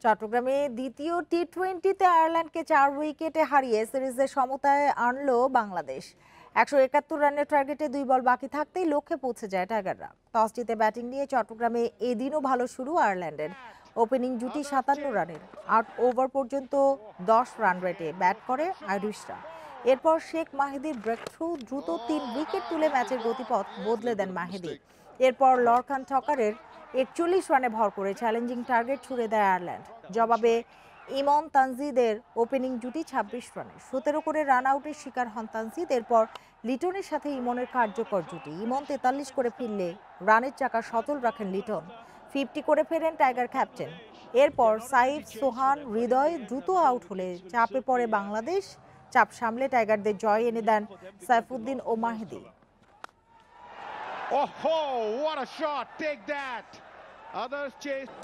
চট্টগ্রামে দ্বিতীয় টি-20তে আয়ারল্যান্ডকে 4 উইকেটে হারিয়ে সিরিজের সমতায় আনলো বাংলাদেশ। 171 রানের টার্গেটে 2 বল বাকি থাকতেই লক্ষ্যে পৌঁছে যায় টাইগাররা। টস জিতে ব্যাটিং নিয়ে চট্টগ্রামে এদিনও ভালো শুরু আয়ারল্যান্ডের। ওপেনিং জুটি 57 রানের 8 ওভার পর্যন্ত 10 রান রেটে ব্যাট করে আইরিশরা। এরপর শেখ মাহিদির ব্রেক থ্রু দ্রুত 3 উইকেট তুলে ম্যাচের গতিপথ বদলে দেন মাহিদি। এরপর লরখান ঠকারের 41 রানে ভর করে চ্যালেঞ্জিং টার্গেট ছুড়ে দেয় আয়ারল্যান্ড। জবাবে ইমন তানজিদের ওপেনিং জুটি 26 রানে 17 করে রান আউটের শিকার হন তানজিদ। এরপর লিটনের সাথে ইমনের কার্যকর জুটি। ইমন 43 করে ফিরলে রানের চাকা সচল রাখেন লিটন। 50 করে ফেরেন টাইগার ক্যাপ্টেন। এরপর সাইফ, সোহান, হৃদয় দ্রুত আউট হলে চাপে পড়ে বাংলাদেশ। চাপ সামলে টাইগারদের জয় এনে দেন সাইফুদ্দিন ও Mahidi. Oh, what a shot! Take that! Others chase.